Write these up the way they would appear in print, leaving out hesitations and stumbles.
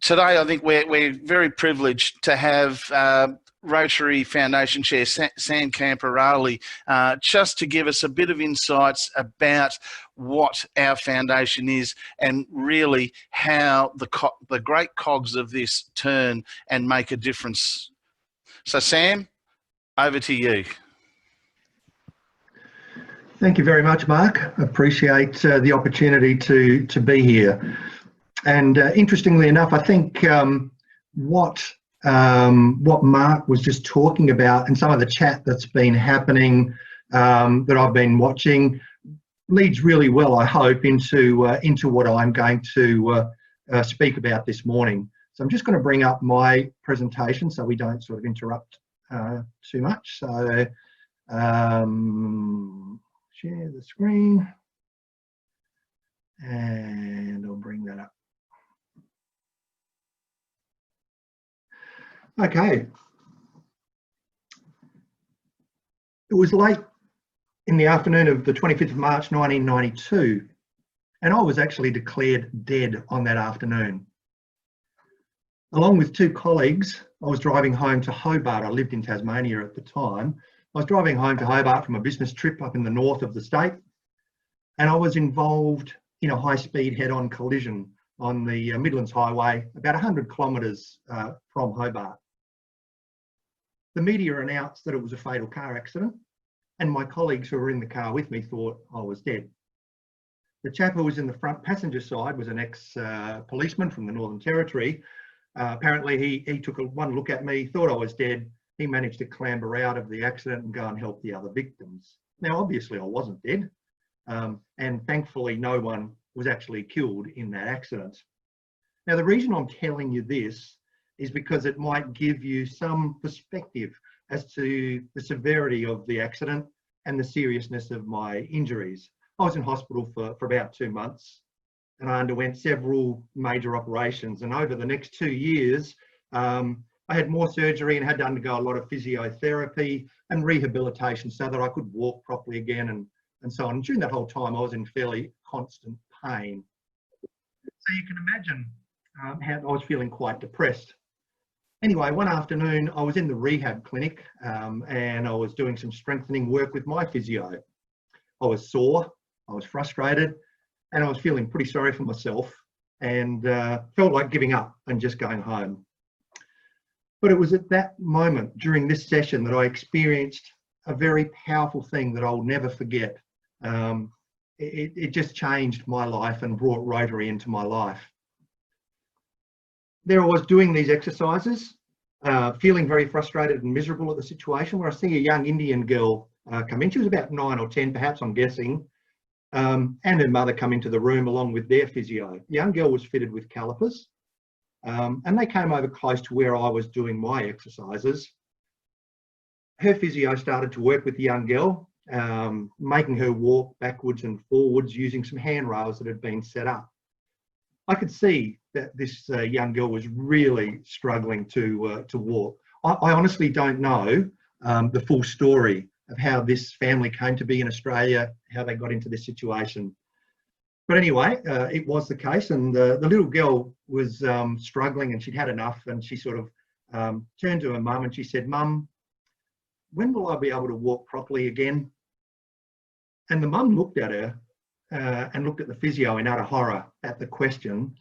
today I think we're very privileged to have Rotary Foundation Chair Sam Camporeale just to give us a bit of insights about what our foundation is and really how the great cogs of this turn and make a difference. So Sam, over to you. Thank you very much, Mark. I appreciate the opportunity to be here. And interestingly enough, I think what Mark was just talking about and some of the chat that's been happening that I've been watching leads really well, I hope, into what I'm going to speak about this morning. So I'm just going to bring up my presentation so we don't sort of interrupt too much. So share the screen and I'll bring that up. Okay. It was late in the afternoon of the 25th of March 1992, and I was actually declared dead on that afternoon. Along with two colleagues, I was driving home to Hobart. I lived in Tasmania at the time. I was driving home to Hobart from a business trip up in the north of the state, and I was involved in a high-speed head-on collision on the Midlands Highway, about 100 kilometres from Hobart. The media announced that it was a fatal car accident, and my colleagues who were in the car with me thought I was dead. The chap who was in the front passenger side was an ex-policeman from the Northern Territory. Apparently he took one look at me, thought I was dead. He managed to clamber out of the accident and go and help the other victims. Now, obviously I wasn't dead, and thankfully no one was actually killed in that accident. Now, the reason I'm telling you this is because it might give you some perspective as to the severity of the accident and the seriousness of my injuries. I was in hospital for about 2 months, and I underwent several major operations. And over the next 2 years, I had more surgery and had to undergo a lot of physiotherapy and rehabilitation so that I could walk properly again and so on. And during that whole time, I was in fairly constant pain. So you can imagine how I was feeling quite depressed. Anyway, one afternoon I was in the rehab clinic and I was doing some strengthening work with my physio. I was sore, I was frustrated, and I was feeling pretty sorry for myself and felt like giving up and just going home. But it was at that moment during this session that I experienced a very powerful thing that I'll never forget. It just changed my life and brought Rotary into my life. There I was doing these exercises, feeling very frustrated and miserable at the situation, where I see a young Indian girl come in. She was about 9 or 10, perhaps, I'm guessing, and her mother come into the room along with their physio. The young girl was fitted with calipers, and they came over close to where I was doing my exercises. Her physio started to work with the young girl, making her walk backwards and forwards using some handrails that had been set up. I could see that this young girl was really struggling to walk. I honestly don't know the full story of how this family came to be in Australia, how they got into this situation. But anyway, it was the case, and the little girl was struggling, and she'd had enough, and she sort of turned to her mum and she said, "Mum, when will I be able to walk properly again?" And the mum looked at her and looked at the physio in utter horror at the question,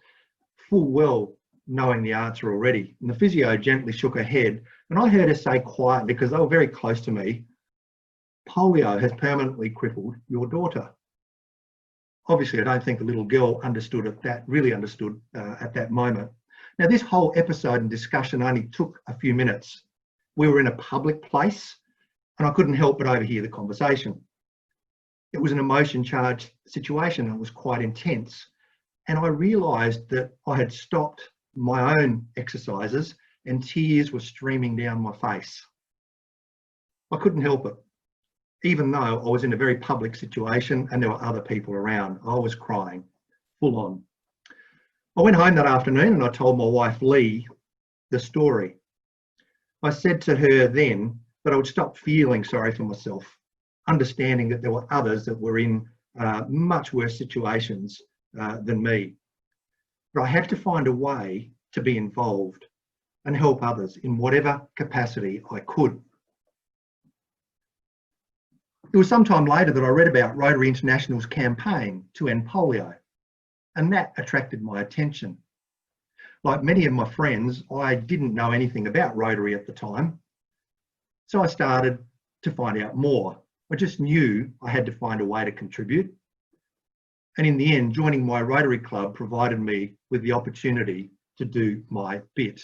full well knowing the answer already. And the physio gently shook her head, and I heard her say quietly, because they were very close to me, "Polio has permanently crippled your daughter." Obviously, I don't think the little girl understood at that moment. Now, this whole episode and discussion only took a few minutes. We were in a public place, and I couldn't help but overhear the conversation. It was an emotion-charged situation, and it was quite intense. And I realised that I had stopped my own exercises and tears were streaming down my face. I couldn't help it. Even though I was in a very public situation and there were other people around, I was crying, full on. I went home that afternoon and I told my wife, Lee, the story. I said to her then that I would stop feeling sorry for myself, understanding that there were others that were in much worse situations than me. But I have to find a way to be involved and help others in whatever capacity I could. It was some time later that I read about Rotary International's campaign to end polio, and that attracted my attention. Like many of my friends, I didn't know anything about Rotary at the time, so I started to find out more. I just knew I had to find a way to contribute, and in the end, joining my Rotary Club provided me with the opportunity to do my bit.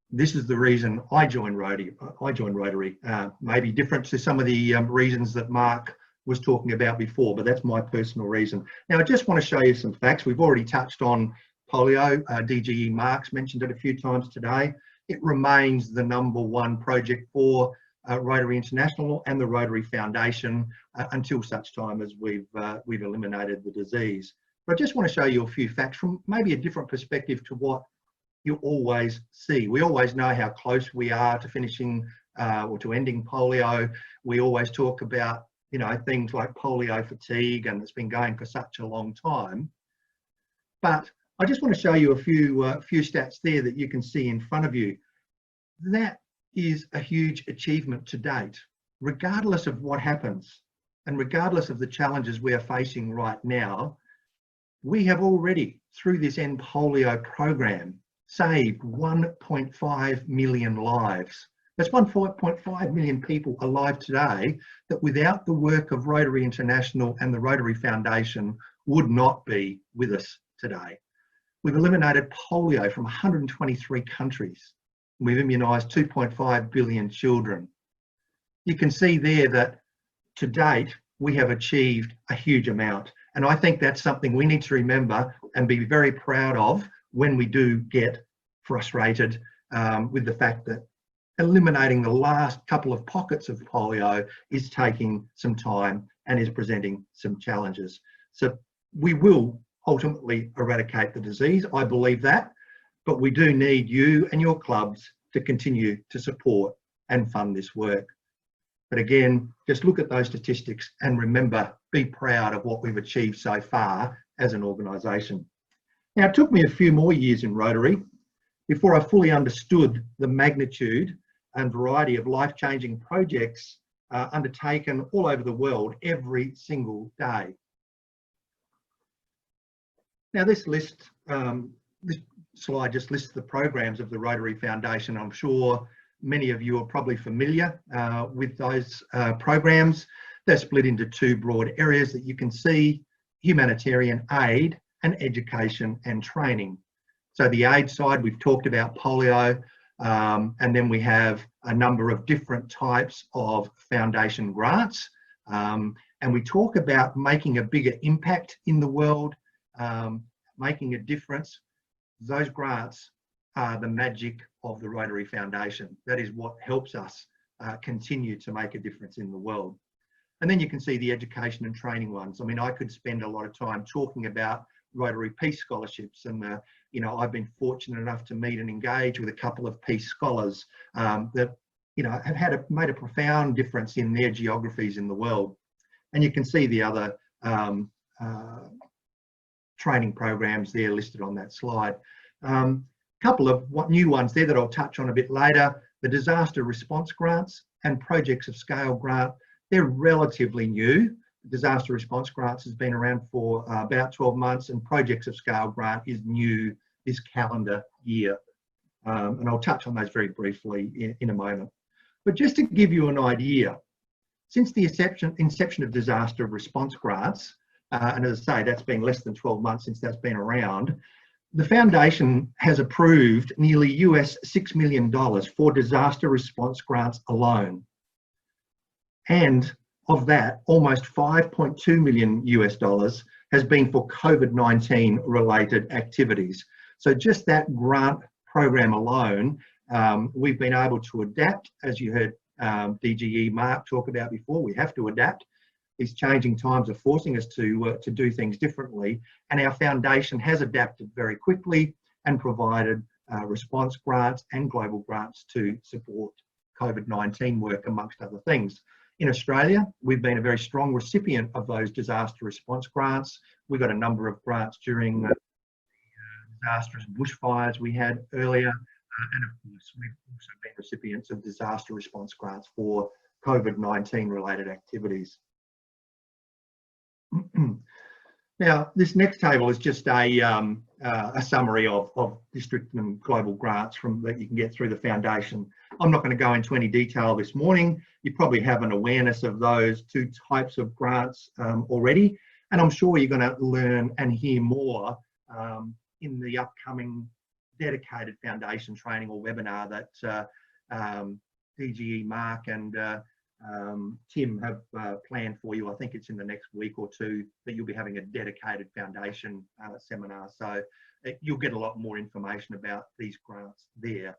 This is the reason I joined Rotary. Maybe different to some of the reasons that Mark was talking about before, but that's my personal reason. Now, I just want to show you some facts. We've already touched on polio. DGE Mark's mentioned it a few times today. It remains the #1 project for Rotary International and the Rotary Foundation until such time as we've eliminated the disease. But I just want to show you a few facts from maybe a different perspective to what you always see. We always know how close we are to finishing or to ending polio. We always talk about, you know, things like polio fatigue, and it's been going for such a long time. But I just want to show you a few stats there that you can see in front of you. That is a huge achievement to date, regardless of what happens and regardless of the challenges we are facing right now. We have already, through this End Polio program, saved 1.5 million lives. That's 1.5 million people alive today that without the work of Rotary International and the Rotary Foundation would not be with us today. We've eliminated polio from 123 countries. We've immunised 2.5 billion children. You can see there that to date, we have achieved a huge amount. And I think that's something we need to remember and be very proud of when we do get frustrated with the fact that eliminating the last couple of pockets of polio is taking some time and is presenting some challenges. So we will ultimately eradicate the disease, I believe that, but we do need you and your clubs to continue to support and fund this work. But again, just look at those statistics and remember, be proud of what we've achieved so far as an organisation. Now, it took me a few more years in Rotary before I fully understood the magnitude and variety of life-changing projects undertaken all over the world every single day. Now, this slide just lists the programs of the Rotary Foundation. I'm sure many of you are probably familiar with those programs. They're split into two broad areas that you can see: humanitarian aid and education and training. So the aid side, we've talked about polio, and then we have a number of different types of foundation grants. And we talk about making a bigger impact in the world, making a difference. Those grants are the magic of the Rotary Foundation. That is what helps us continue to make a difference in the world. And then you can see the education and training ones. I mean, I could spend a lot of time talking about Rotary Peace Scholarships, and you know, I've been fortunate enough to meet and engage with a couple of Peace Scholars that, you know, have made a profound difference in their geographies in the world. And you can see the other training programs there listed on that slide. Couple of new ones there that I'll touch on a bit later: the disaster response grants and projects of scale grant. They're relatively new. Disaster response grants has been around for about 12 months, and projects of scale grant is new this calendar year. And I'll touch on those very briefly in a moment. But just to give you an idea, since the inception of disaster response grants, and as I say, that's been less than 12 months since that's been around, the Foundation has approved nearly US $6 million for disaster response grants alone. And of that, almost $5.2 million US has been for COVID-19 related activities. So just that grant program alone, we've been able to adapt, as you heard DGE Mark talk about before. We have to adapt. These changing times are forcing us to do things differently, and our foundation has adapted very quickly and provided response grants and global grants to support COVID-19 work, amongst other things. In Australia, we've been a very strong recipient of those disaster response grants. We got a number of grants during the disastrous bushfires we had earlier. And of course, we've also been recipients of disaster response grants for COVID-19 related activities. Now, this next table is just a summary of district and global grants that you can get through the foundation. I'm not going to go into any detail this morning. You probably have an awareness of those two types of grants already, and I'm sure you're going to learn and hear more in the upcoming dedicated foundation training or webinar that DGE Mark and Tim have planned for you. I think it's in the next week or two that you'll be having a dedicated foundation seminar. So you'll get a lot more information about these grants there.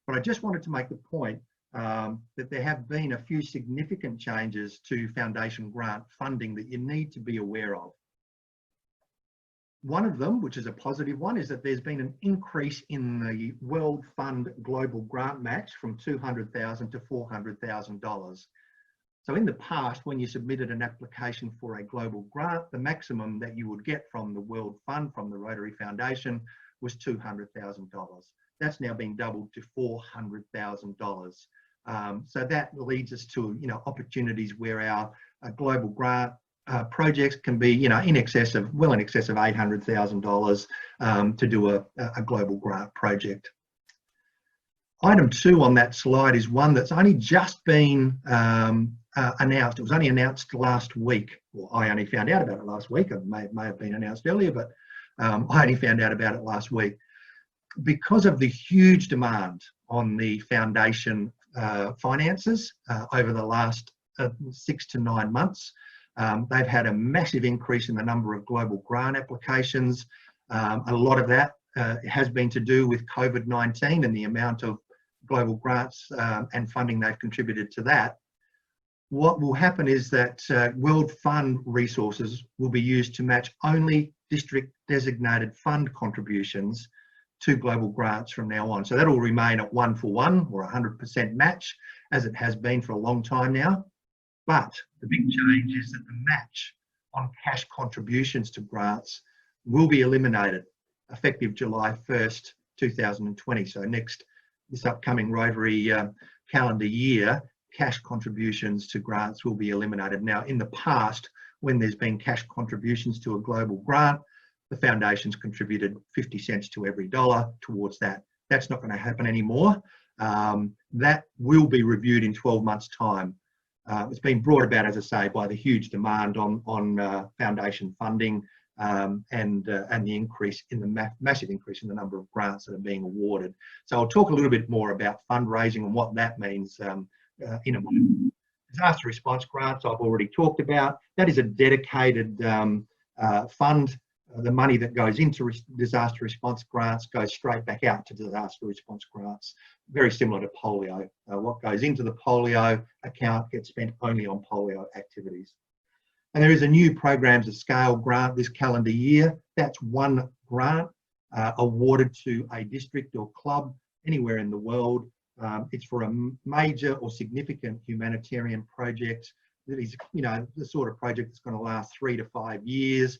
But I just wanted to make the point that there have been a few significant changes to foundation grant funding that you need to be aware of. One of them, which is a positive one, is that there's been an increase in the World Fund Global Grant Match from $200,000 to $400,000. So in the past, when you submitted an application for a global grant, the maximum that you would get from the World Fund, from the Rotary Foundation, was $200,000. That's now been doubled to $400,000. So that leads us to, opportunities where our global grant projects can be, well in excess of $800,000 to do a global grant project. Item 2 on that slide is one that's only just been announced. It was only announced last week. Well, I only found out about it last week. It may have been announced earlier, but I only found out about it last week. Because of the huge demand on the foundation finances over the last 6 to 9 months, they've had a massive increase in the number of global grant applications. A lot of that has been to do with COVID-19 and the amount of global grants and funding they've contributed to that. What will happen is that World Fund resources will be used to match only district designated fund contributions to global grants from now on. So that will remain at 1-for-1 or 100% match, as it has been for a long time now. But the big change is that the match on cash contributions to grants will be eliminated effective July 1st, 2020. So this upcoming Rotary calendar year, cash contributions to grants will be eliminated. Now, in the past, when there's been cash contributions to a global grant, the foundation's contributed 50 cents to every dollar towards that. That's not going to happen anymore. That will be reviewed in 12 months' time. It's been brought about, as I say, by the huge demand on foundation funding and the increase in the massive increase in the number of grants that are being awarded. So I'll talk a little bit more about fundraising and what that means in a moment. Disaster response grants I've already talked about. That is a dedicated fund. The money that goes into disaster response grants goes straight back out to disaster response grants, very similar to polio. What goes into the polio account gets spent only on polio activities. And there is a new programs of scale grant this calendar year. That's one grant awarded to a district or club anywhere in the world. It's for a major or significant humanitarian project that is, the sort of project that's going to last 3 to 5 years.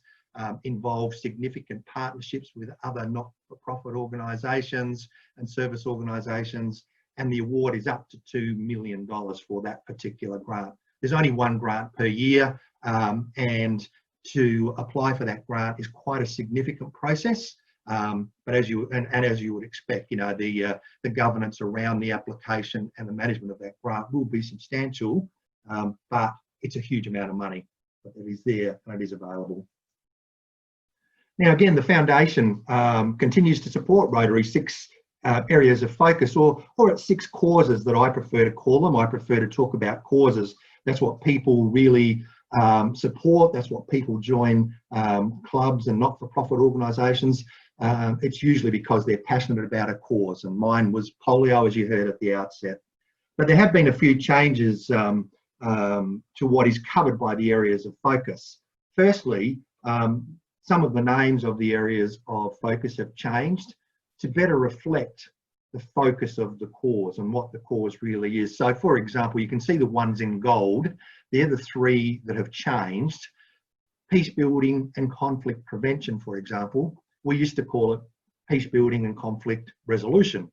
Involve significant partnerships with other not-for-profit organisations and service organisations, and the award is up to $2 million for that particular grant. There's only one grant per year, and to apply for that grant is quite a significant process. But as you would expect, the governance around the application and the management of that grant will be substantial, but it's a huge amount of money that is there and it is available. Now, again, the foundation continues to support Rotary's 6 areas of focus, or its 6 causes that I prefer to call them. I prefer to talk about causes. That's what people really support. That's what people join clubs and not-for-profit organisations. It's usually because they're passionate about a cause, and mine was polio, as you heard at the outset. But there have been a few changes to what is covered by the areas of focus. Firstly, some of the names of the areas of focus have changed to better reflect the focus of the cause and what the cause really is. So, for example, you can see the ones in gold. They're the 3 that have changed. Peace building and conflict prevention, for example. We used to call it peace building and conflict resolution.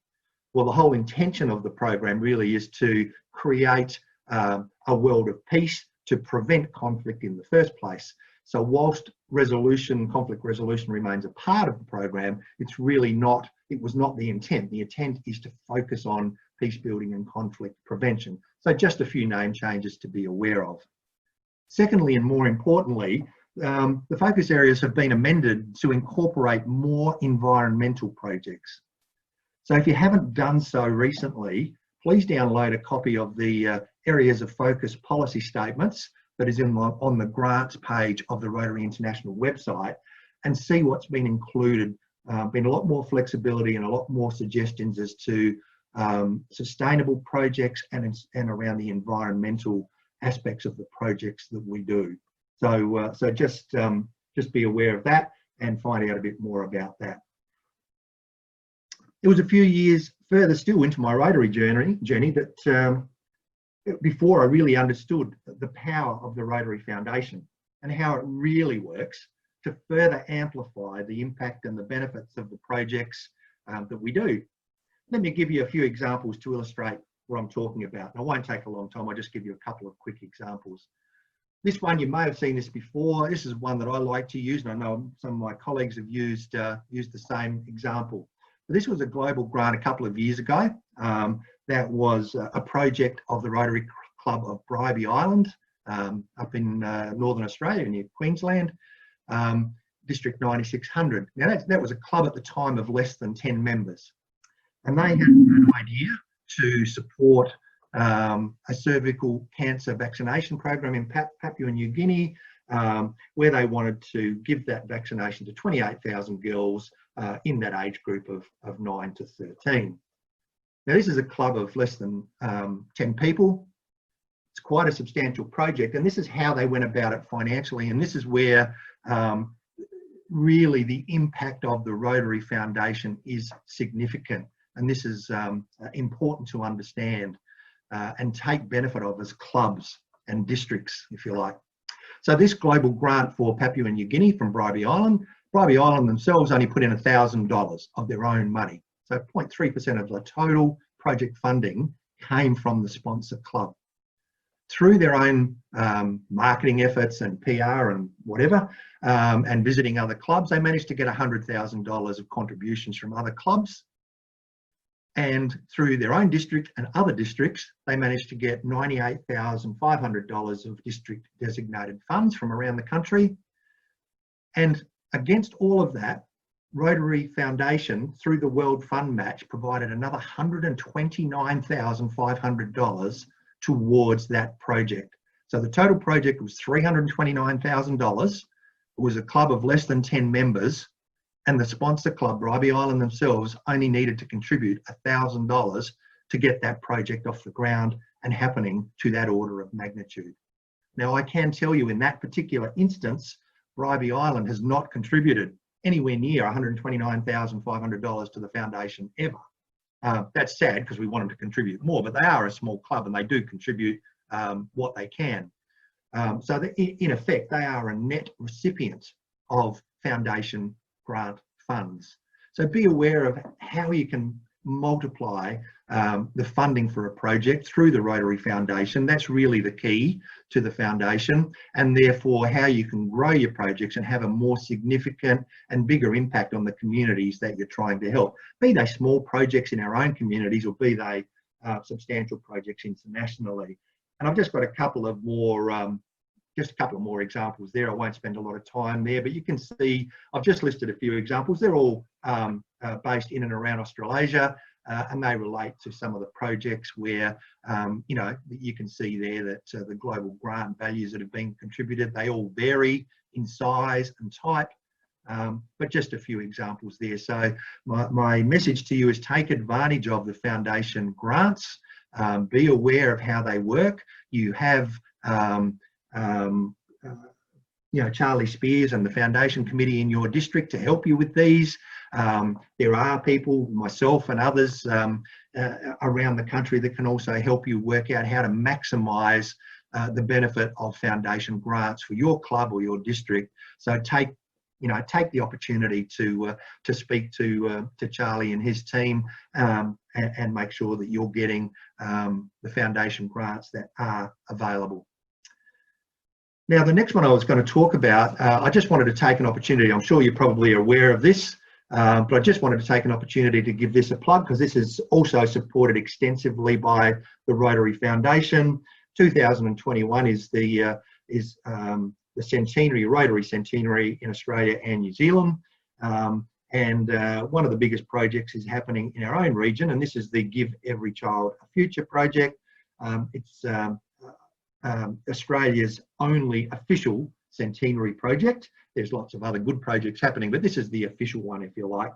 Well, the whole intention of the program really is to create a world of peace to prevent conflict in the first place. So whilst conflict resolution remains a part of the program, it's really not, it was not the intent. The intent is to focus on peace building and conflict prevention. So just a few name changes to be aware of. Secondly, and more importantly, the focus areas have been amended to incorporate more environmental projects. So if you haven't done so recently, please download a copy of the areas of focus policy statements that is on the grants page of the Rotary International website, and see what's been included. Been a lot more flexibility and a lot more suggestions as to sustainable projects and around the environmental aspects of the projects that we do. So just be aware of that and find out a bit more about that. It was a few years further still into my Rotary journey that before I really understood the power of the Rotary Foundation and how it really works to further amplify the impact and the benefits of the projects that we do. Let me give you a few examples to illustrate what I'm talking about. And I won't take a long time, I'll just give you a couple of quick examples. This one, you may have seen this before. This is one that I like to use, and I know some of my colleagues have used the same example. This was a global grant a couple of years ago. That was a project of the Rotary Club of Bribie Island up in Northern Australia near Queensland, District 9600. Now that was a club at the time of less than 10 members. And they had an idea to support a cervical cancer vaccination program in Papua New Guinea, where they wanted to give that vaccination to 28,000 girls in that age group of 9 to 13. Now, this is a club of less than 10 people. It's quite a substantial project, and this is how they went about it financially, and this is where really the impact of the Rotary Foundation is significant, and this is important to understand and take benefit of as clubs and districts, if you like. So this global grant for Papua New Guinea from Bribie Island themselves only put in $1,000 of their own money. So 0.3% of the total project funding came from the sponsor club. Through their own marketing efforts and PR and whatever, and visiting other clubs, they managed to get $100,000 of contributions from other clubs. And through their own district and other districts, they managed to get $98,500 of district designated funds from around the country. And against all of that, Rotary Foundation, through the World Fund Match, provided another $129,500 towards that project. So the total project was $329,000. It was a club of less than 10 members, and the sponsor club, Bribie Island themselves, only needed to contribute $1,000 to get that project off the ground and happening to that order of magnitude. Now, I can tell you in that particular instance, Bribie Island has not contributed anywhere near $129,500 to the foundation ever. That's sad because we want them to contribute more, but they are a small club and they do contribute what they can. So that in effect, they are a net recipient of foundation grant funds. So be aware of how you can multiply the funding for a project through the Rotary Foundation. That's really the key to the foundation, and therefore how you can grow your projects and have a more significant and bigger impact on the communities that you're trying to help. Be they small projects in our own communities or be they substantial projects internationally. And I've just got a couple of more examples there. I won't spend a lot of time there, but you can see I've just listed a few examples. They're all based in and around Australasia, and they relate to some of the projects where, you know, you can see there that the global grant values that have been contributed, they all vary in size and type, but just a few examples there. So my message to you is take advantage of the foundation grants, be aware of how they work. You have you know, Charlie Spears and the foundation committee in your district to help you with these. There are people, myself and others around the country that can also help you work out how to maximise the benefit of foundation grants for your club or your district. So take you know, take the opportunity to speak to Charlie and his team, and make sure that you're getting the foundation grants that are available. Now, the next one I was going to talk about, I just wanted to take an opportunity. I'm sure you're probably aware of this, but I just wanted to take an opportunity to give this a plug, because this is also supported extensively by the Rotary Foundation. 2021 is the centenary, Rotary centenary in Australia and New Zealand. And one of the biggest projects is happening in our own region, and this is the Give Every Child a Future project. It's Australia's only official centenary project. There's lots of other good projects happening, but this is the official one, if you like.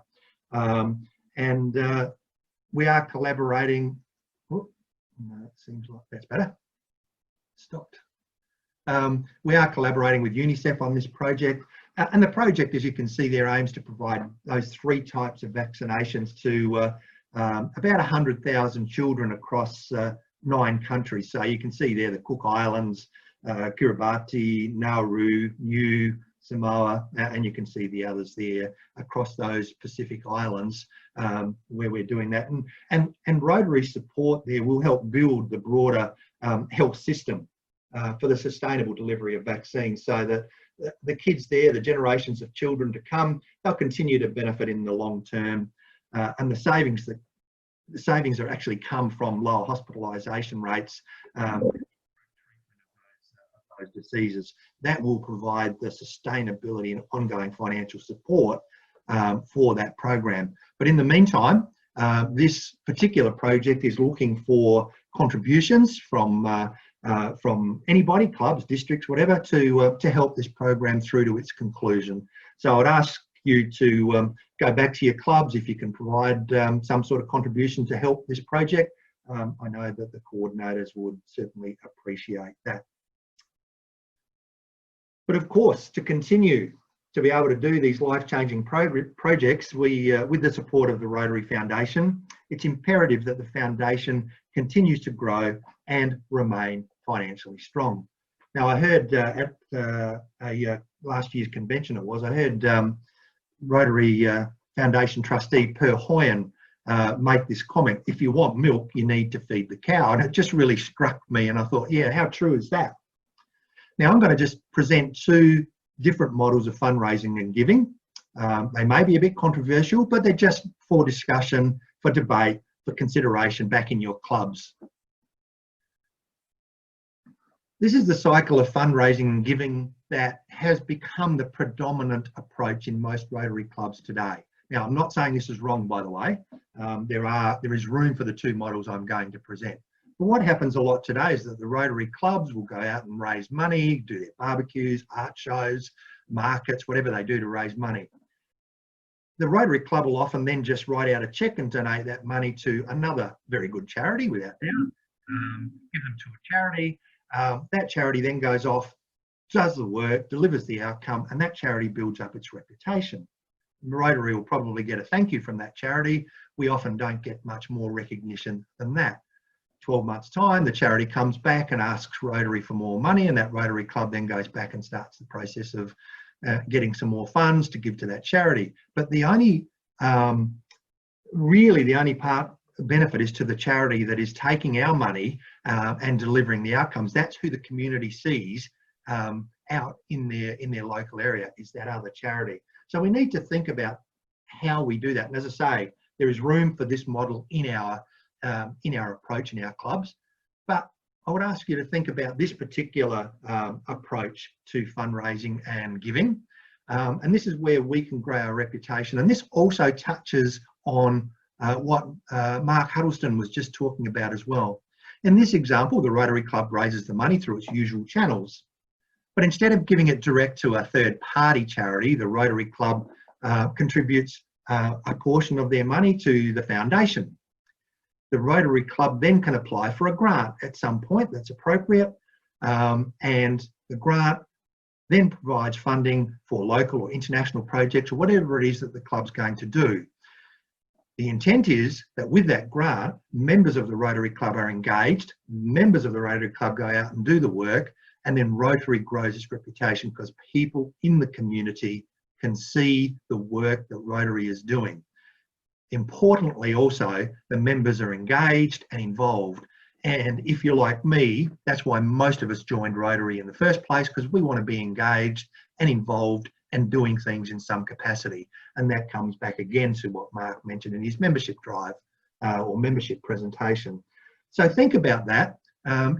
And we are collaborating. Oh, no, it seems like that's better. Stopped. We are collaborating with UNICEF on this project. And the project, as you can see there, aims to provide those 3 types of vaccinations to about 100,000 children across 9 countries. So you can see there the Cook Islands, Kiribati, Nauru, Niue, Samoa, and you can see the others there across those Pacific Islands where we're doing that. And Rotary support there will help build the broader health system for the sustainable delivery of vaccines, so that the kids there, the generations of children to come, they'll continue to benefit in the long term, and the savings are actually come from lower hospitalisation rates of those diseases. That will provide the sustainability and ongoing financial support for that program. But in the meantime, this particular project is looking for contributions from anybody, clubs, districts, whatever, to help this program through to its conclusion. So I would ask you to go back to your clubs if you can provide some sort of contribution to help this project. I know that the coordinators would certainly appreciate that. But of course, to continue to be able to do these life-changing projects, with the support of the Rotary Foundation, it's imperative that the foundation continues to grow and remain financially strong. Now, I heard at last year's convention, I heard Rotary Foundation trustee Per Hoyen make this comment: if you want milk, you need to feed the cow. And it just really struck me, and I thought, yeah, how true is that? Now, I'm going to just present 2 different models of fundraising and giving. They may be a bit controversial, but they're just for discussion, for debate, for consideration back in your clubs. This is the cycle of fundraising and giving that has become the predominant approach in most Rotary clubs today. Now, I'm not saying this is wrong, by the way. There is room for the 2 models I'm going to present. But what happens a lot today is that the Rotary clubs will go out and raise money, do their barbecues, art shows, markets, whatever they do to raise money. The Rotary club will often then just write out a cheque and donate that money to another very good charity without doubt, give them to a charity. That charity then goes off, does the work, delivers the outcome, and that charity builds up its reputation. Rotary will probably get a thank you from that charity. We often don't get much more recognition than that. 12 months' time, the charity comes back and asks Rotary for more money, and that Rotary club then goes back and starts the process of getting some more funds to give to that charity. But the only, really the only benefit is to the charity that is taking our money and delivering the outcomes. That's who the community sees out in their local area, is that other charity. So we need to think about how we do that. And as I say, there is room for this model in our approach in our clubs. But I would ask you to think about this particular approach to fundraising and giving. And this is where we can grow our reputation. And this also touches on what Mark Huddleston was just talking about as well. In this example, the Rotary Club raises the money through its usual channels. But instead of giving it direct to a third-party charity, the Rotary Club contributes a portion of their money to the foundation. The Rotary Club then can apply for a grant at some point that's appropriate, and the grant then provides funding for local or international projects or whatever it is that the club's going to do. The intent is that with that grant, members of the Rotary Club are engaged, members of the Rotary Club go out and do the work, and then Rotary grows its reputation because people in the community can see the work that Rotary is doing. Importantly also, the members are engaged and involved. And if you're like me, that's why most of us joined Rotary in the first place, because we want to be engaged and involved and doing things in some capacity. And that comes back again to what Mark mentioned in his membership drive or membership presentation. So think about that.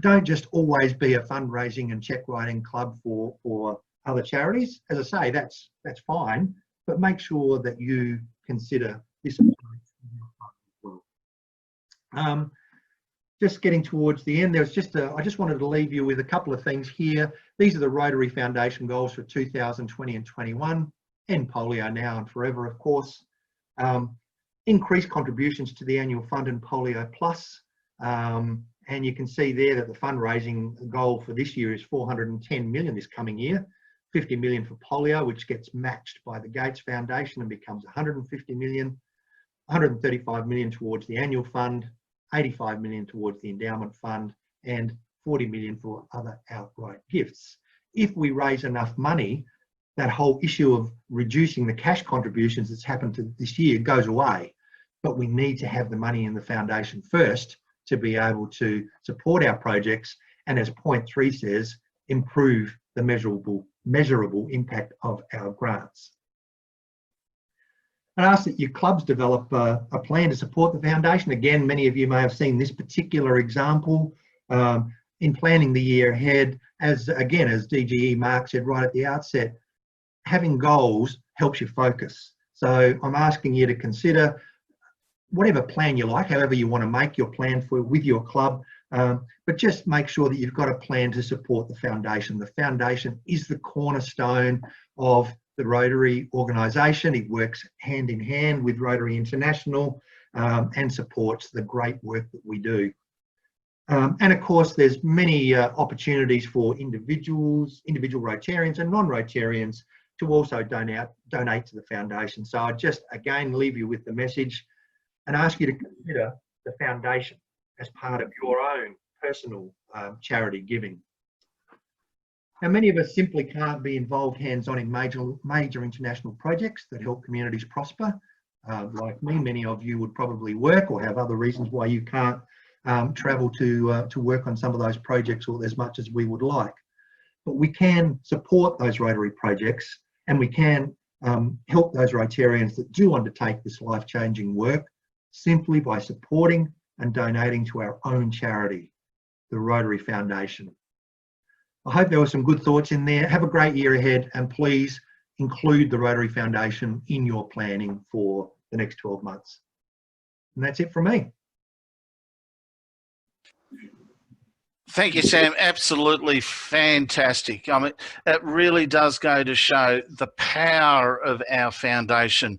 Don't just always be a fundraising and check writing club for other charities. As I say, that's fine, but make sure that you consider this approach as well. Just getting towards the end, I just wanted to leave you with a couple of things here. These are the Rotary Foundation goals for 2020 and 21. End polio now and forever, of course. Increase contributions to the annual fund and Polio Plus. And you can see there that the fundraising goal for this year is 410 million this coming year. 50 million for polio, which gets matched by the Gates Foundation and becomes 150 million. 135 million towards the annual fund. 85 million towards the endowment fund, and 40 million for other outright gifts. If we raise enough money, that whole issue of reducing the cash contributions that's happened to this year goes away. But we need to have the money in the foundation first to be able to support our projects, and as point 3 says, improve the measurable impact of our grants. I ask that your clubs develop a plan to support the foundation. Again, many of you may have seen this particular example in planning the year ahead. As DGE Mark said right at the outset, having goals helps you focus. So I'm asking you to consider whatever plan you like, however you want to make your plan with your club, but just make sure that you've got a plan to support the foundation. The foundation is the cornerstone of the Rotary organisation. It works hand in hand with Rotary International and supports the great work that we do. And of course, there's many opportunities for individual Rotarians and non-Rotarians to also donate to the foundation. So I just again leave you with the message and ask you to consider the foundation as part of your own personal charity giving. Now, many of us simply can't be involved hands-on in major international projects that help communities prosper. Like me, many of you would probably work or have other reasons why you can't travel to work on some of those projects or as much as we would like. But we can support those Rotary projects, and we can help those Rotarians that do undertake this life-changing work simply by supporting and donating to our own charity, the Rotary Foundation. I hope there were some good thoughts in there. Have a great year ahead, and please include the Rotary Foundation in your planning for the next 12 months. And that's it from me. Thank you, Sam. Absolutely fantastic. I mean, it really does go to show the power of our foundation